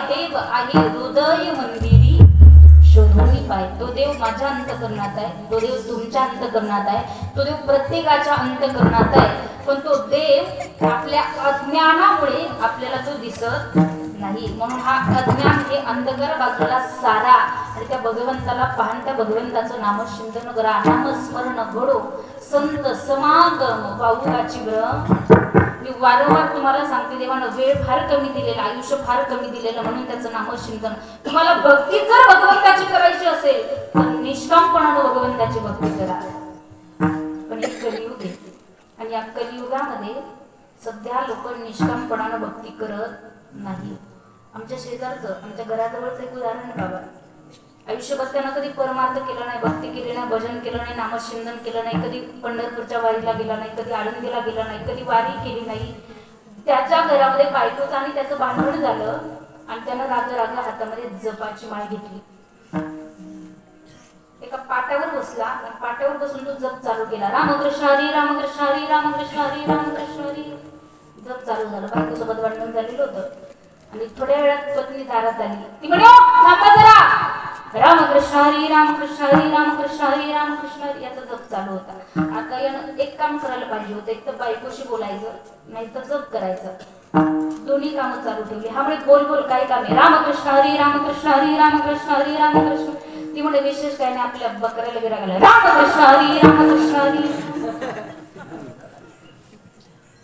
देव आहे हृदय मंदिरी शोधून पाय। तो देव माझ्या अंतःकरणात आहे, तो देव तुमच्या अंतःकरणात आहे, तो देव प्रत्येकाच्या अंतःकरणात आहे, पण तो देव आपल्या अज्ञानामुळे आपल्याला तो दिसत नाही। म्हणून हा अज्ञान हे अंधकार बाजूला सारा आणि त्या भगवंताला पाहून त्या भगवंताचं नामचिंतन करा, नामस्मरण घडो, संत समागम पाहुकाची ब्रह्म। मी वारंवार तुम्हाला सांगते, देवानं वेळ फार कमी दिलेला, आयुष्य फार कमी दिलेलं, म्हणून त्याचं नामचिंतन। तुम्हाला भक्ती जर भगवंताची करायची असेल तर निष्कामपणाने भगवंताची भक्ती करा। पण हे कलियुग आहे आणि या कलियुगामध्ये सध्या लोक निष्कामपणाने भक्ती करत नाही। आमच्या शेजारचं, आमच्या घराजवळचं एक उदाहरण आहे बाबा, आयुष्यभर त्यानं कधी परमार्थ केला नाही, भक्ती केली नाही, भजन केलं नाही, नामचिंतन केलं नाही, कधी पंढरपूरच्या वारीला गेला नाही, कधी आळंदीला गेला नाही, कधी वारी केली नाही। त्याच्या घरामध्ये बायकोचं आणि त्याचं भांडण झालं आणि त्यानं राग हातामध्ये जपाची माळ घेतली, एका पाटावर बसला आणि पाटावर बसून तो जप चालू केला, रामकृष्ण हरी रामकृष्ण हरी रामकृष्ण हरी रामकृष्ण हरी। जप चालू झालं, बायकोसोबत भांडण झालेलं होतं आणि थोड्या वेळात पत्नी दारात आली, ती म्हणे थांबा जरा, रामकृष्ण हरी रामकृष्ण हरी रामकृष्ण हरी रामकृष्ण हरी याचा जप चालू होता। आता यानं एक काम करायला पाहिजे होतं, एक तर बायकोशी बोलायचं, नाही तर जप करायचं, दोन्ही कामं चालू ठेवली। हा म्हणे बोल बोल काय काम आहे, रामकृष्ण हरी रामकृष्ण हरी रामकृष्ण हरी रामकृष्ण। ती म्हणे विशेष काय नाही, आपल्या बकऱ्याला गिरा गेला, रामकृष्ण हरी रामकृष्ण हरी।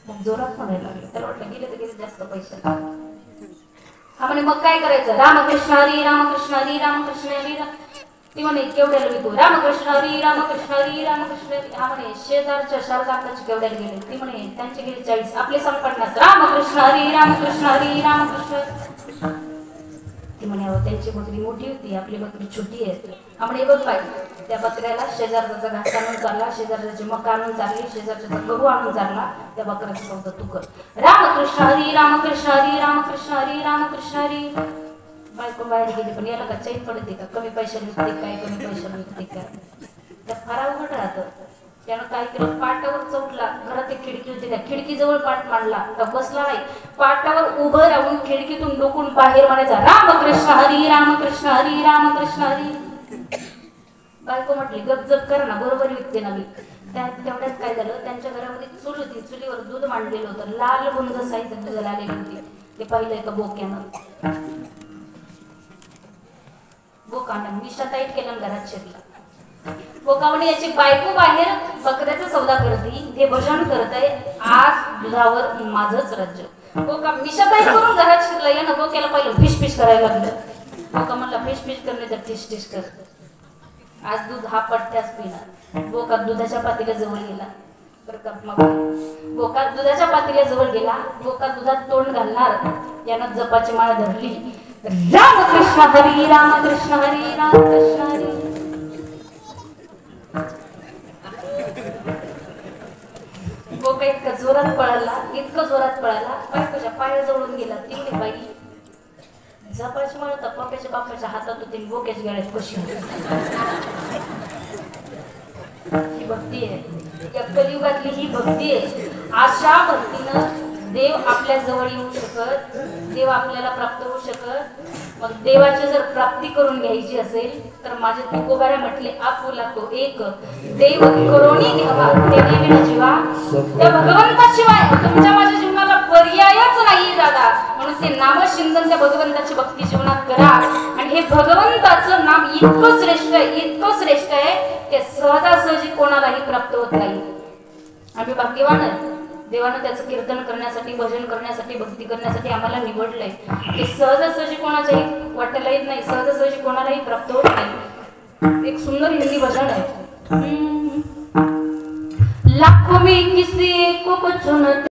मग जोरात म्हणायला लागले, त्याला वाटलं गेले तर गेले जास्त पैसे। हा म्हणे मग काय करायचं, रामकृष्ण हरी रामकृष्ण हरी रामकृष्ण हरी। ती म्हणे केवढ्याला विकू, रामकृष्ण हरी रामकृष्ण हरी रामकृष्ण हरी। हा म्हणे शेजारच्या शारदांची केवढ्याला गेले, ती म्हणे त्यांचे गेले 40, आपले 50, रामकृष्ण हरी रामकृष्ण हरी रामकृष्ण। ती म्हणे अहो त्यांची बकरी मोठी होती, आपली बकरी छोटी आहे। हा म्हणे बघ बाई, त्या बकऱ्याला शेजारचा घास आणून चालला, शेजारचे मका आणून चालली, शेजारचा गहू आणून चालला, त्या बकऱ्याचा सौदा तू कर, रामकृष्ण हरी रामकृष्ण हरी रामकृष्ण हरी रामकृष्ण हरी। बायको बाहेर गेली, पण याला का चैन पडते का, कमी पैशाला विकते काय, कमी पैशाला विकते काय, त्या फार अवघड राहतं। त्यानं काय केलं, पाटावर चौटला, घरात एक खिडकी होती, त्या खिडकीजवळ पाट मांडला, तर बसला नाही, पाटावर उभं राहून खिडकीतून डोकून बाहेर म्हणायचा, रामकृष्ण हरी रामकृष्ण हरी रामकृष्ण हरी। बायको म्हटली गप जप कर ना, बरोबर विकते ना मी। तेवढ्यात काय झालं, त्यांच्या घरामध्ये चूल होती, चुलीवर दूध मांडलेलं होतं, लाल बुंद साईज दूध आलेली होती, ते पाहिलं एका बोक्यानं, बोकानं मिशा टाईट केलं घरात शिरला। बोका म्हणे याची बायको बाहेर बकऱ्याचा सौदा करते, हे भजन करत आहे, आज दुधावर माझंच राज्य। बोका मिशा टाईट करून घरात शिरला, यानं बोक्याला पाहिलं फिश फिश करायला लागलं। बोका म्हणला फिश फिश करणे तर टिश टिश कर, आज दूध हा पट्ट्याच पिणार। बोका दुधाच्या पातेल्या जवळ गेला, बोका दुधाच्या पातेल्या जवळ गेला, बोका दुधात तोंड घालणार, यानं जपाची माळ धरली, रामकृष्ण हरी रामकृष्ण हरी रामकृष्ण हरी। बोका इतका जोरात पळाला, इतकं जोरात पळाला, बायकोच्या पायाजवळून गेला। ती म्हणे बाई जपाची माळ तर पप्पाच्या बापाच्या हातात होती, बोक्याच्या गळ्यात कशी होती। ही भक्ती आहे, या कलियुगातली ही भक्ती आहे। अशा भक्तीनं देव आपल्या जवळ येऊ शकत, देव आपल्याला प्राप्त होऊ शकत। मग देवाची जर प्राप्ती करून घ्यायची असेल तर माझे तुकोबारा म्हटले, आपुला तो एक देव करोनी घ्यावा, ते देवीन जीवा, त्या भगवंताशिवाय तुमच्या माझ्या जीवनाला पर्यायच नाही दादा। म्हणून ते नामचिंतन, त्या भगवंताची भक्ती जीवनात करा। आणि हे भगवंताचं नाम इतकं श्रेष्ठ आहे, इतकं श्रेष्ठ आहे, ते सहजासहजी कोणालाही प्राप्त होत नाही। आम्ही भाग्यवान आहे, देवानं त्याचं कीर्तन करण्यासाठी, भजन करण्यासाठी, भक्ती करण्यासाठी आम्हाला निवडलंय। ते सहजासहजी कोणाच्याही वाटेला येत नाही, सहजासहजी कोणालाही प्राप्त होत नाही। एक सुंदर हिंदी भजन आहे, लाखों में किसी को चुनते